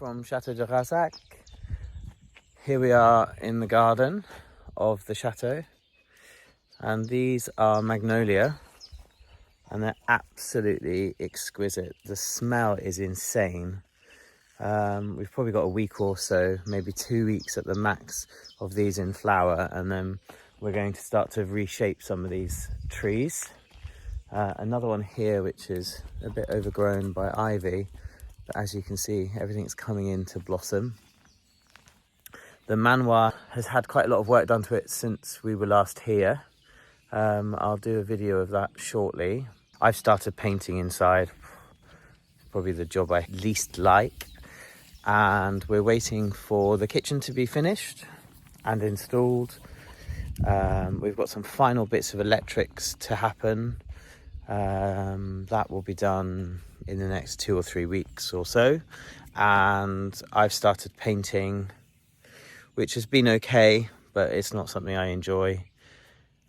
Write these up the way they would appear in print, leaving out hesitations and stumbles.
from Château de Razac. Here we are in the garden of the chateau, and these are magnolia, and they're absolutely exquisite. The smell is insane. We've probably got a week or so, maybe 2 weeks at the max of these in flower, and then we're going to start to reshape some of these trees. Another one here which is a bit overgrown by ivy, but as you can see, everything's coming into blossom. The Manoir has had quite a lot of work done to it since we were last here. I'll do a video of that shortly. I've started painting inside, probably the job I least like. And we're waiting for the kitchen to be finished and installed. We've got some final bits of electrics to happen. That will be done in the next 2 or 3 weeks or so. And I've started painting, which has been okay, but it's not something I enjoy.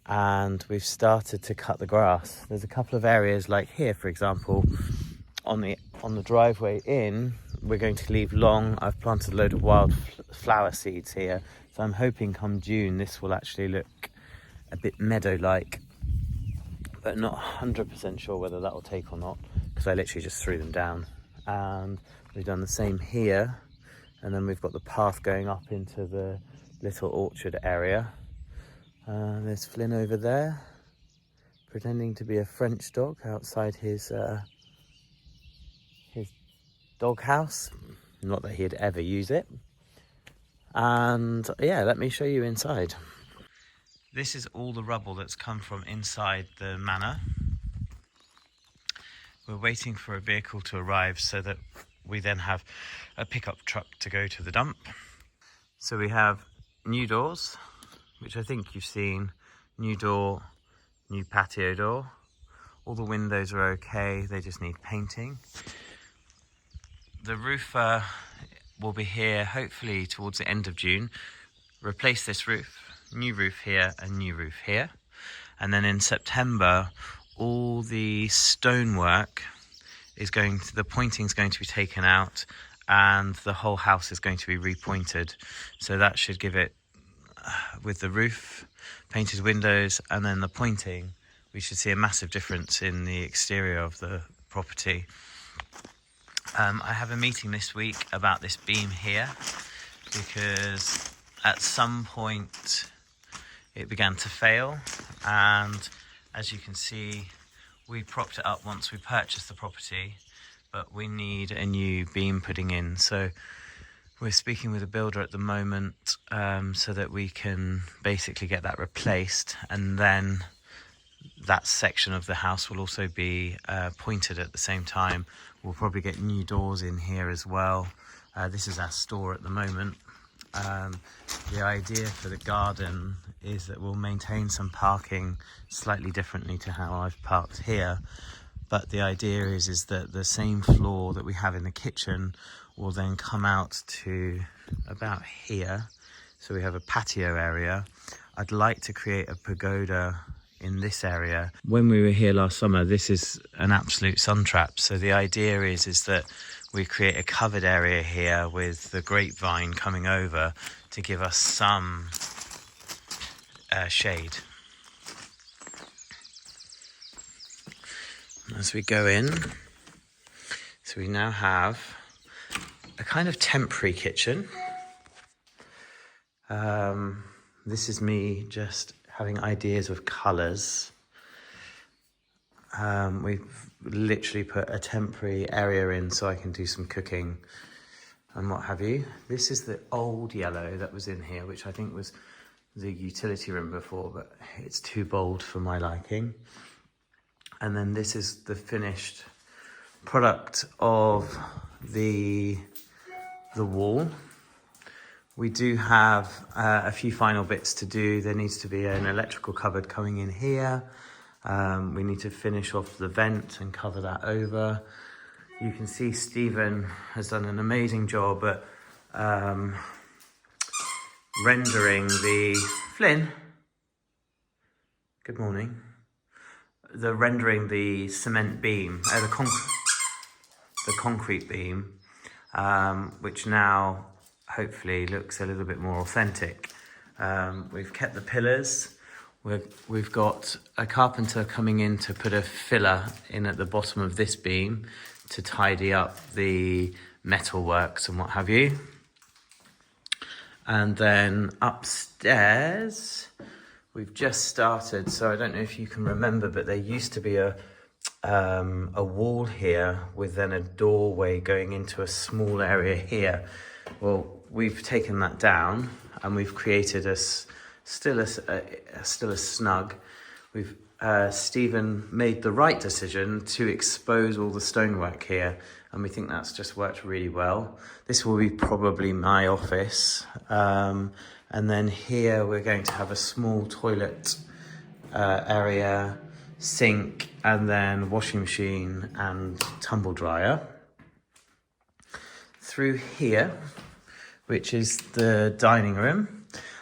And we've started to cut the grass. There's a couple of areas like here, for example, on the driveway in, we're going to leave long. I've planted a load of wild flower seeds here. So I'm hoping come June, this will actually look a bit meadow-like, but not 100% sure whether that will take or not, because I literally just threw them down. And we've done the same here. And then we've got the path going up into the little orchard area. There's Flynn over there, pretending to be a French dog outside his dog house. Not that he'd ever use it. And yeah, let me show you inside. This is all the rubble that's come from inside the manor. We're waiting for a vehicle to arrive so that we then have a pickup truck to go to the dump. So we have new doors, which I think you've seen. New door, new patio door. All the windows are okay, they just need painting. The roofer will be here hopefully towards the end of June. Replace this roof, new roof here and new roof here. And then in September, all the stonework is the pointing's going to be taken out, and the whole house is going to be repointed. So that should give it, with the roof, painted windows, and then the pointing, we should see a massive difference in the exterior of the property. I have a meeting this week about this beam here, because at some point it began to fail, and as you can see, we propped it up once we purchased the property, but we need a new beam putting in. So we're speaking with a builder at the moment, so that we can basically get that replaced, and then that section of the house will also be pointed at the same time. We'll probably get new doors in here as well. This is our store at the moment. The idea for the garden is that we'll maintain some parking slightly differently to how I've parked here. But the idea is that the same floor that we have in the kitchen will then come out to about here. So we have a patio area. I'd like to create a pagoda in this area. When we were here last summer, this is an absolute sun trap. So the idea is that we create a covered area here with the grapevine coming over to give us some shade. As we go in, so we now have a kind of temporary kitchen. This is me just having ideas of colours. We've literally put a temporary area in so I can do some cooking and what have you. This is the old yellow that was in here, which I think was the utility room before, but it's too bold for my liking. And then this is the finished product of the wall. We do have a few final bits to do. There needs to be an electrical cupboard coming in here. We need to finish off the vent and cover that over. You can see Stephen has done an amazing job at rendering the... Flynn? Good morning. Rendering the cement beam, the concrete beam. which now hopefully looks a little bit more authentic. We've kept the pillars. We've got a carpenter coming in to put a filler in at the bottom of this beam to tidy up the metalworks and what have you. And then upstairs, we've just started. So I don't know if you can remember, but there used to be a wall here with then a doorway going into a small area here. Well, we've taken that down and we've created still a snug. Stephen made the right decision to expose all the stonework here, and we think that's just worked really well. This will be probably my office, and then here we're going to have a small toilet area, sink, and then washing machine and tumble dryer. Through here, which is the dining room.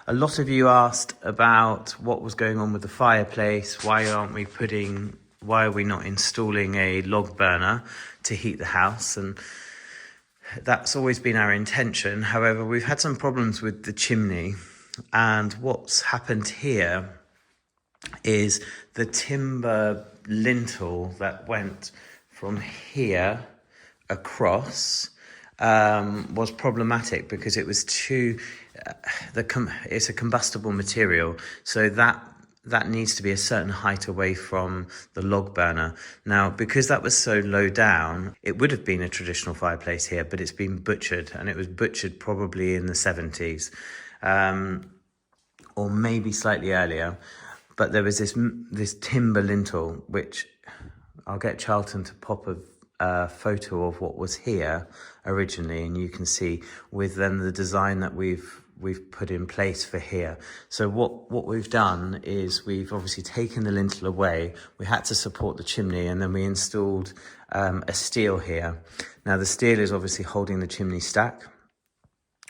A lot of you asked about what was going on with the fireplace. Why are we not installing a log burner to heat the house? And that's always been our intention. However, we've had some problems with the chimney, and what's happened here is the timber lintel that went from here across was problematic because it was it's a combustible material, so that needs to be a certain height away from the log burner. Now, because that was so low down, it would have been a traditional fireplace here, but it's been butchered, and it was butchered probably in the 70s, or maybe slightly earlier. But there was this timber lintel, which I'll get Charlton to pop a photo of what was here originally, and you can see with then the design that we've put in place for here. So what we've done is we've obviously taken the lintel away. We had to support the chimney, and then we installed a steel here. Now the steel is obviously holding the chimney stack,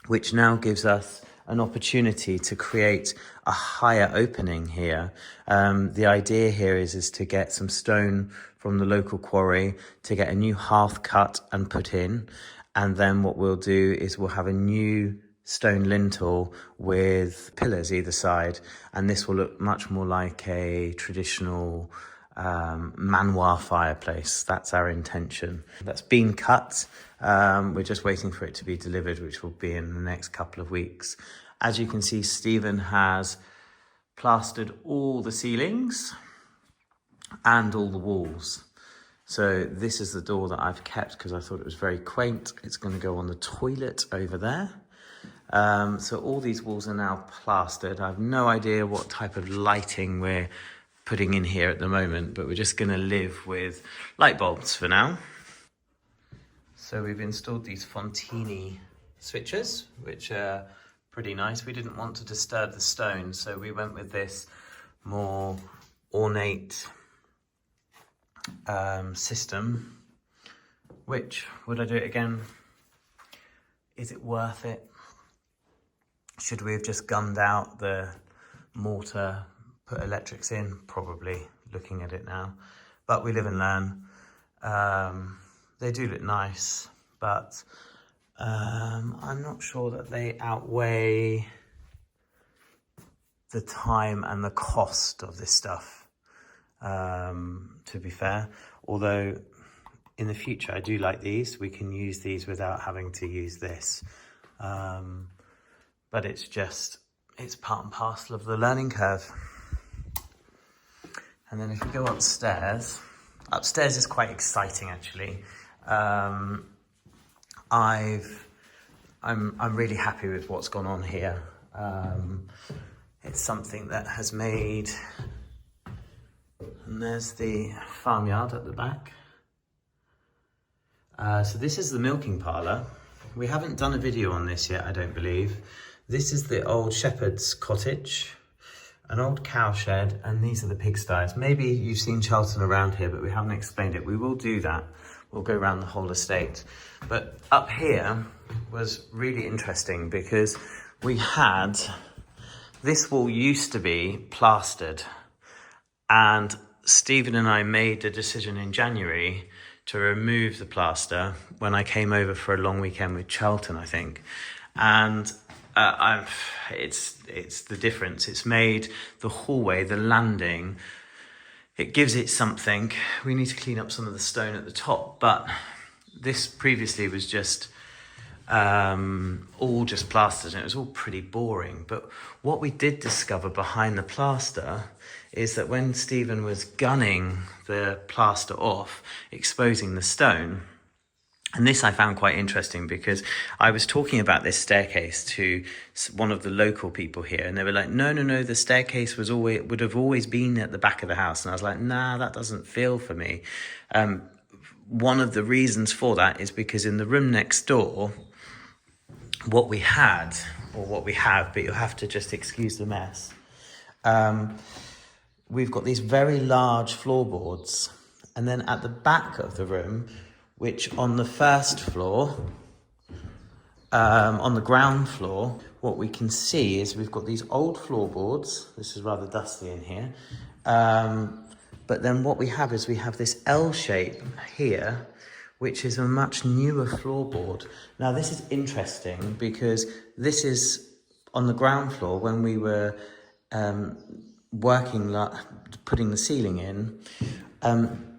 which now gives us an opportunity to create a higher opening here. The idea here is to get some stone from the local quarry, to get a new hearth cut and put in. And then what we'll do is we'll have a new stone lintel with pillars either side. And this will look much more like a traditional Manoir fireplace. That's our intention. That's been cut. We're just waiting for it to be delivered, which will be in the next couple of weeks. As you can see, Stephen has plastered all the ceilings and all the walls. So this is the door that I've kept because I thought it was very quaint. It's going to go on the toilet over there. So all these walls are now plastered. I have no idea what type of lighting we're putting in here at the moment, but we're just going to live with light bulbs for now. So we've installed these Fontini switches, which are pretty nice. We didn't want to disturb the stone, so we went with this more ornate system. Which, would I do it again? Is it worth it? Should we have just gunned out the mortar, put electrics in? Probably, looking at it now. But we live and learn. They do look nice, but I'm not sure that they outweigh the time and the cost of this stuff, to be fair. Although in the future I do like these. We can use these without having to use this. But it's part and parcel of the learning curve. And then if we go upstairs is quite exciting actually. I'm really happy with what's gone on here. It's something that has made, and there's the farmyard at the back. So this is the milking parlour. We haven't done a video on this yet, I don't believe. This is the old shepherd's cottage, an old cow shed, and these are the pigsties. Maybe you've seen Charlton around here, but we haven't explained it. We will do that. We'll go around the whole estate. But up here was really interesting because this wall used to be plastered, and Stephen and I made a decision in January to remove the plaster when I came over for a long weekend with Charlton, I think. And it's the difference. It's made the hallway, the landing, it gives it something. We need to clean up some of the stone at the top, but this previously was just all just plastered, and it was all pretty boring. But what we did discover behind the plaster is that when Stephen was gunning the plaster off, exposing the stone, and this I found quite interesting because I was talking about this staircase to one of the local people here, and they were like, no, the staircase would have always been at the back of the house. And I was like, nah, that doesn't feel for me. One of the reasons for that is because in the room next door, what we have, but you'll have to just excuse the mess. We've got these very large floorboards, and then at the back of the room, which on the first floor, on the ground floor, what we can see is we've got these old floorboards. This is rather dusty in here. But then what we have is we have this L shape here, which is a much newer floorboard. Now this is interesting because this is on the ground floor when we were putting the ceiling in.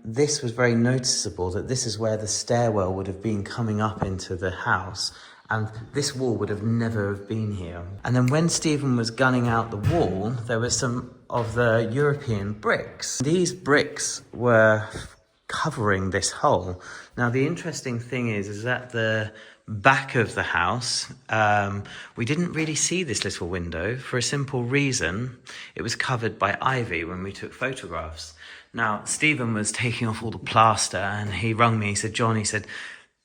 This was very noticeable that this is where the stairwell would have been coming up into the house, and this wall would have never have been here. And then when Stephen was gunning out the wall, there were some of the European bricks. These bricks were covering this hole. Now the interesting thing is that the back of the house, we didn't really see this little window for a simple reason. It was covered by ivy when we took photographs. Now, Stephen was taking off all the plaster and he rung me. He said, John,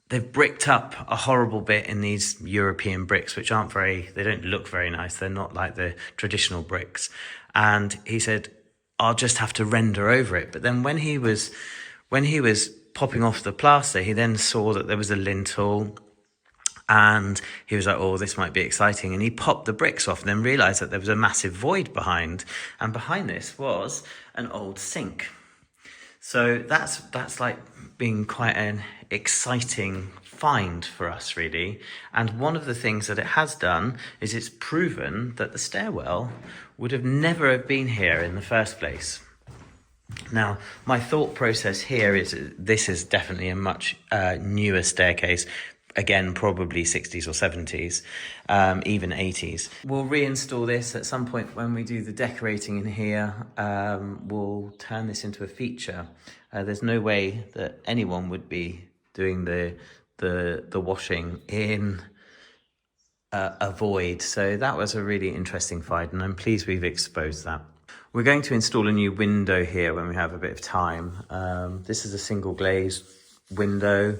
they've bricked up a horrible bit in these European bricks, which they don't look very nice. They're not like the traditional bricks. And he said, I'll just have to render over it. But then when he was popping off the plaster, he then saw that there was a lintel, and he was like, oh, this might be exciting. And he popped the bricks off and then realized that there was a massive void behind. And behind this was an old sink. So that's like being quite an exciting find for us, really. And one of the things that it has done is it's proven that the stairwell would have never have been here in the first place. Now, my thought process here is this is definitely a much newer staircase. Again, probably 60s or 70s, even 80s. We'll reinstall this at some point when we do the decorating in here. We'll turn this into a feature. There's no way that anyone would be doing the washing in a void. So that was a really interesting find, and I'm pleased we've exposed that. We're going to install a new window here when we have a bit of time. This is a single glazed window.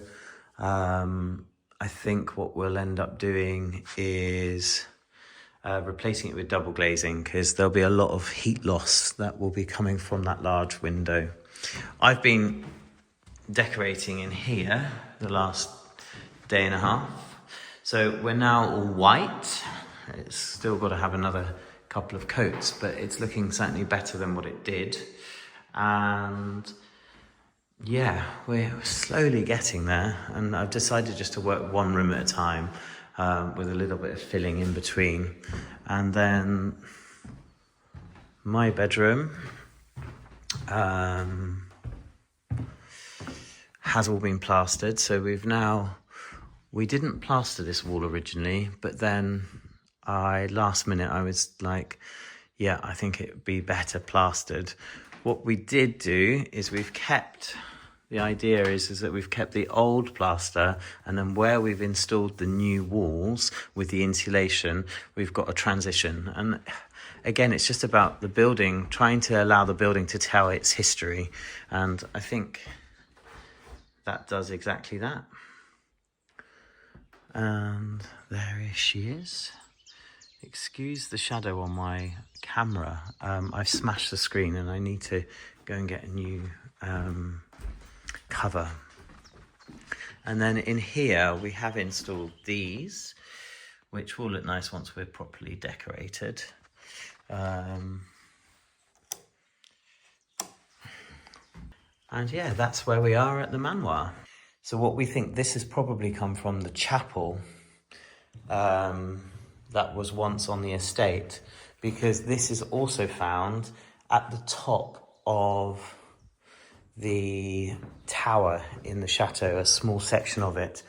I think what we'll end up doing is replacing it with double glazing, because there'll be a lot of heat loss that will be coming from that large window. I've been decorating in here the last day and a half. So we're now all white. It's still got to have another couple of coats, but it's looking certainly better than what it did. And yeah, we're slowly getting there, and I've decided just to work one room at a time with a little bit of filling in between. And then my bedroom has all been plastered. So we didn't plaster this wall originally, but then last minute I was like, yeah, I think it would be better plastered. What we did do is the idea is that we've kept the old plaster, and then where we've installed the new walls with the insulation, we've got a transition. And again, it's just about the building, trying to allow the building to tell its history. And I think that does exactly that. And there she is. Excuse the shadow on my camera. I've smashed the screen and I need to go and get a new cover. And then in here we have installed these, which will look nice once we're properly decorated. And yeah, that's where we are at the Manoir. So what we think, this has probably come from the chapel that was once on the estate, because this is also found at the top of the tower in the chateau, a small section of it.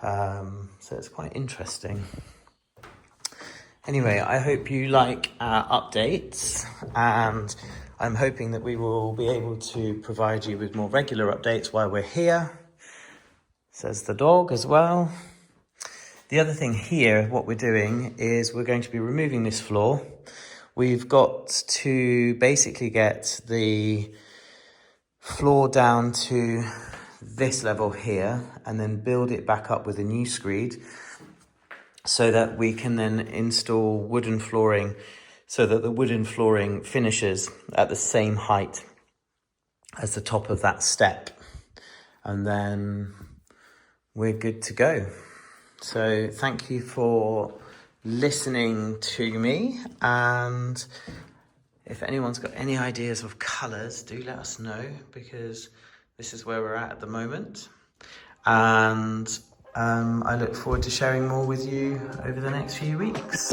So it's quite interesting. Anyway, I hope you like our updates, and I'm hoping that we will be able to provide you with more regular updates while we're here. Says the dog as well. The other thing here, what we're doing is we're going to be removing this floor. We've got to basically get the floor down to this level here and then build it back up with a new screed, so that we can then install wooden flooring, so that the wooden flooring finishes at the same height as the top of that step. And then we're good to go. So thank you for listening to me. And if anyone's got any ideas of colours, do let us know, because this is where we're at the moment. And I look forward to sharing more with you over the next few weeks.